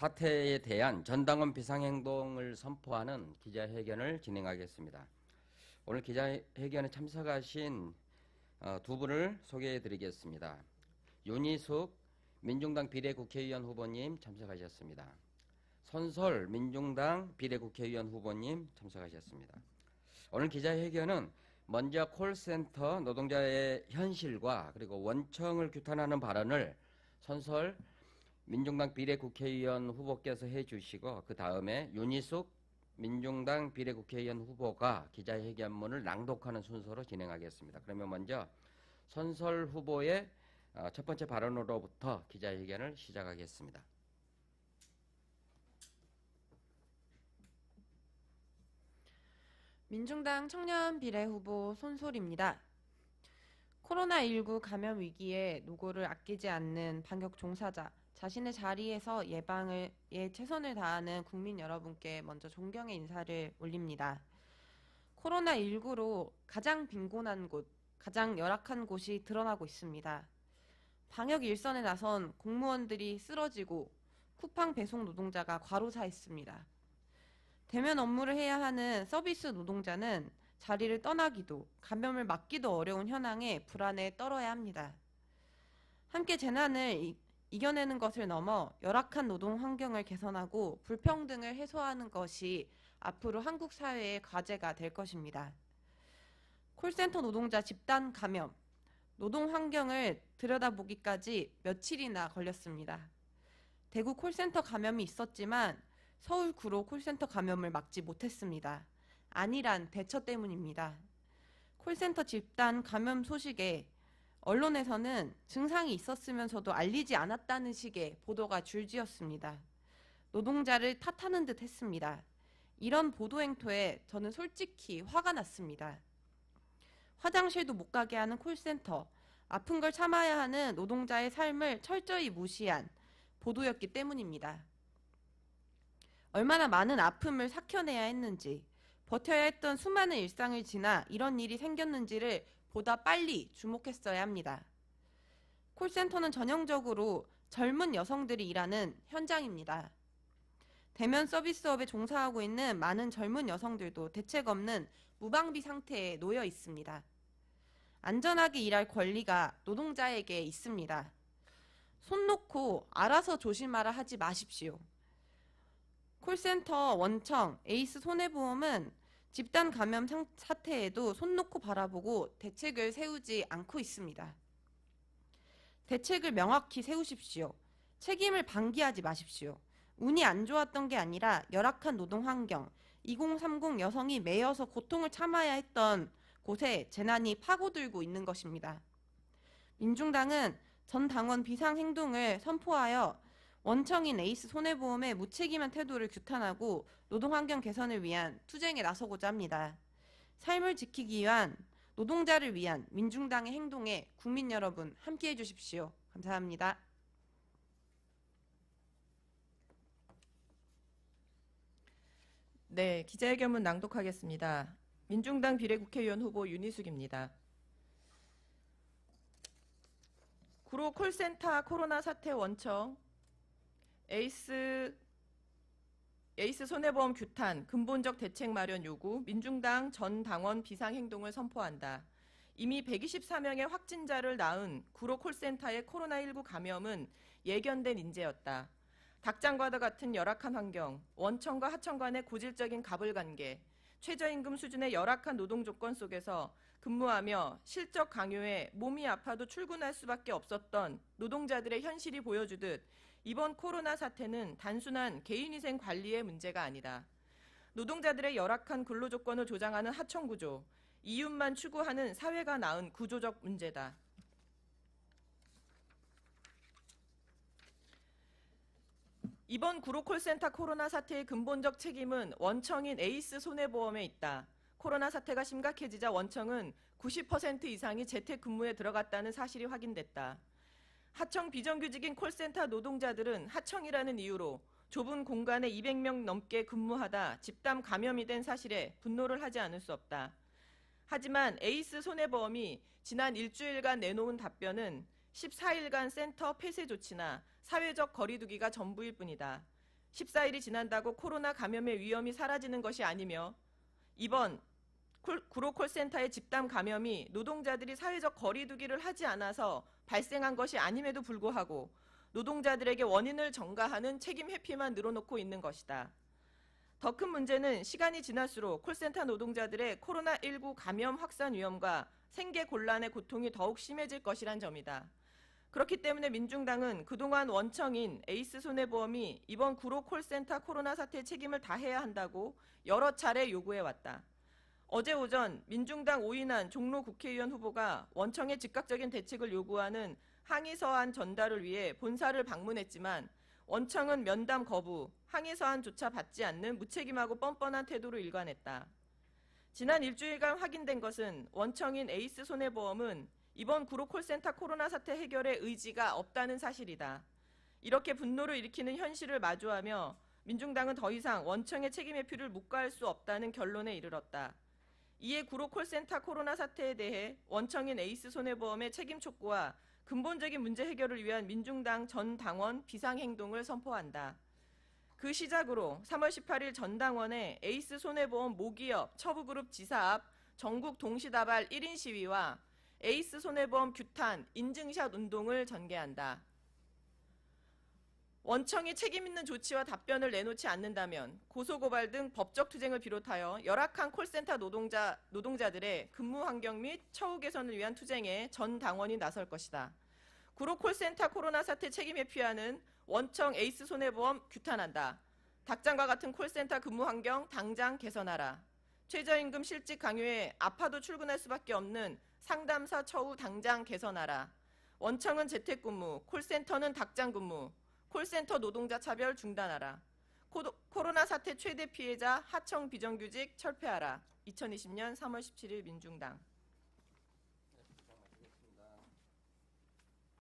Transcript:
사태에 대한 전당원 비상행동을 선포하는 기자회견을 진행하겠습니다. 오늘 기자회견에 참석하신 두 분을 소개해 드리겠습니다. 윤희숙 민중당 비례국회의원 후보님 참석하셨습니다. 손솔 민중당 비례국회의원 후보님 참석하셨습니다. 오늘 기자회견은 먼저 콜센터 노동자의 현실과 그리고 원청을 규탄하는 발언을 손솔 민중당 비례국회의원 후보께서 해주시고, 그 다음에 윤희숙 민중당 비례국회의원 후보가 기자회견문을 낭독하는 순서로 진행하겠습니다. 그러면 먼저 손솔 후보의 첫 번째 발언으로부터 기자회견을 시작하겠습니다. 민중당 청년 비례 후보 손솔입니다. 코로나19 감염 위기에 노고를 아끼지 않는 방역 종사자, 자신의 자리에서 예방에 최선을 다하는 국민 여러분께 먼저 존경의 인사를 올립니다. 코로나19로 가장 빈곤한 곳, 가장 열악한 곳이 드러나고 있습니다. 방역 일선에 나선 공무원들이 쓰러지고 쿠팡 배송 노동자가 과로사했습니다. 대면 업무를 해야 하는 서비스 노동자는 자리를 떠나기도, 감염을 막기도 어려운 현황에 불안에 떨어야 합니다. 함께 재난을 이겨내는 것을 넘어 열악한 노동 환경을 개선하고 불평등을 해소하는 것이 앞으로 한국 사회의 과제가 될 것입니다. 콜센터 노동자 집단 감염, 노동 환경을 들여다보기까지 며칠이나 걸렸습니다. 대구 콜센터 감염이 있었지만 서울 구로 콜센터 감염을 막지 못했습니다. 안일한 대처 때문입니다. 콜센터 집단 감염 소식에 언론에서는 증상이 있었으면서도 알리지 않았다는 식의 보도가 줄지었습니다. 노동자를 탓하는 듯 했습니다. 이런 보도 행태에 저는 솔직히 화가 났습니다. 화장실도 못 가게 하는 콜센터, 아픈 걸 참아야 하는 노동자의 삶을 철저히 무시한 보도였기 때문입니다. 얼마나 많은 아픔을 삭혀내야 했는지, 버텨야 했던 수많은 일상을 지나 이런 일이 생겼는지를 보다 빨리 주목했어야 합니다. 콜센터는 전형적으로 젊은 여성들이 일하는 현장입니다. 대면 서비스업에 종사하고 있는 많은 젊은 여성들도 대책 없는 무방비 상태에 놓여 있습니다. 안전하게 일할 권리가 노동자에게 있습니다. 손 놓고 알아서 조심하라 하지 마십시오. 콜센터, 원청, 에이스 손해보험은 집단 감염 사태에도 손 놓고 바라보고 대책을 세우지 않고 있습니다. 대책을 명확히 세우십시오. 책임을 방기하지 마십시오. 운이 안 좋았던 게 아니라 열악한 노동 환경, 2030 여성이 매여서 고통을 참아야 했던 곳에 재난이 파고들고 있는 것입니다. 민중당은 전 당원 비상행동을 선포하여 원청인 에이스 손해보험의 무책임한 태도를 규탄하고 노동환경 개선을 위한 투쟁에 나서고자 합니다. 삶을 지키기 위한, 노동자를 위한 민중당의 행동에 국민 여러분 함께해 주십시오. 감사합니다. 네, 기자회견문 낭독하겠습니다. 민중당 비례국회의원 후보 윤희숙입니다. 구로 콜센터 코로나 사태 원청, 에이스 손해보험 규탄, 근본적 대책 마련 요구, 민중당 전 당원 비상행동을 선포한다. 이미 124명의 확진자를 낳은 구로 콜센터의 코로나19 감염은 예견된 인재였다. 닭장과도 같은 열악한 환경, 원청과 하청 간의 고질적인 갑을관계, 최저임금 수준의 열악한 노동 조건 속에서 근무하며 실적 강요에 몸이 아파도 출근할 수밖에 없었던 노동자들의 현실이 보여주듯 이번 코로나 사태는 단순한 개인위생 관리의 문제가 아니다. 노동자들의 열악한 근로 조건을 조장하는 하청 구조, 이윤만 추구하는 사회가 낳은 구조적 문제다. 이번 구로 콜센터 코로나 사태의 근본적 책임은 원청인 에이스 손해보험에 있다. 코로나 사태가 심각해지자 원청은 90% 이상이 재택근무에 들어갔다는 사실이 확인됐다. 하청 비정규직인 콜센터 노동자들은 하청이라는 이유로 좁은 공간에 200명 넘게 근무하다 집단 감염이 된 사실에 분노를 하지 않을 수 없다. 하지만 에이스 손해보험이 지난 일주일간 내놓은 답변은 14일간 센터 폐쇄 조치나 사회적 거리두기가 전부일 뿐이다. 14일이 지난다고 코로나 감염의 위험이 사라지는 것이 아니며 이번 구로 콜센터의 집단 감염이 노동자들이 사회적 거리두기를 하지 않아서 발생한 것이 아님에도 불구하고 노동자들에게 원인을 전가하는 책임 회피만 늘어놓고 있는 것이다. 더 큰 문제는 시간이 지날수록 콜센터 노동자들의 코로나19 감염 확산 위험과 생계 곤란의 고통이 더욱 심해질 것이란 점이다. 그렇기 때문에 민중당은 그동안 원청인 에이스손해보험이 이번 구로 콜센터 코로나 사태 책임을 다해야 한다고 여러 차례 요구해왔다. 어제 오전 민중당 오인환 종로 국회의원 후보가 원청의 즉각적인 대책을 요구하는 항의 서한 전달을 위해 본사를 방문했지만 원청은 면담 거부, 항의 서한조차 받지 않는 무책임하고 뻔뻔한 태도로 일관했다. 지난 일주일간 확인된 것은 원청인 에이스손해보험은 이번 구로 콜센터 코로나 사태 해결에 의지가 없다는 사실이다. 이렇게 분노를 일으키는 현실을 마주하며 민중당은 더 이상 원청의 책임 회피를 묵과할 수 없다는 결론에 이르렀다. 이에 구로 콜센터 코로나 사태에 대해 원청인 에이스손해보험의 책임 촉구와 근본적인 문제 해결을 위한 민중당 전 당원 비상행동을 선포한다. 그 시작으로 3월 18일 전 당원의 에이스손해보험 모기업 처부그룹 지사 앞 전국 동시다발 1인 시위와 에이스손해보험 규탄 인증샷 운동을 전개한다. 원청이 책임 있는 조치와 답변을 내놓지 않는다면 고소고발 등 법적 투쟁을 비롯하여 열악한 콜센터 노동자들의 근무 환경 및 처우 개선을 위한 투쟁에 전 당원이 나설 것이다. 구로 콜센터 코로나 사태 책임 회피하는 원청 에이스손해보험 규탄한다. 닭장과 같은 콜센터 근무 환경 당장 개선하라. 최저임금 실직 강요에 아파도 출근할 수밖에 없는 상담사 처우 당장 개선하라. 원청은 재택근무, 콜센터는 닭장근무, 콜센터 노동자 차별 중단하라. 코로나 사태 최대 피해자 하청 비정규직 철폐하라. 2020년 3월 17일 민중당.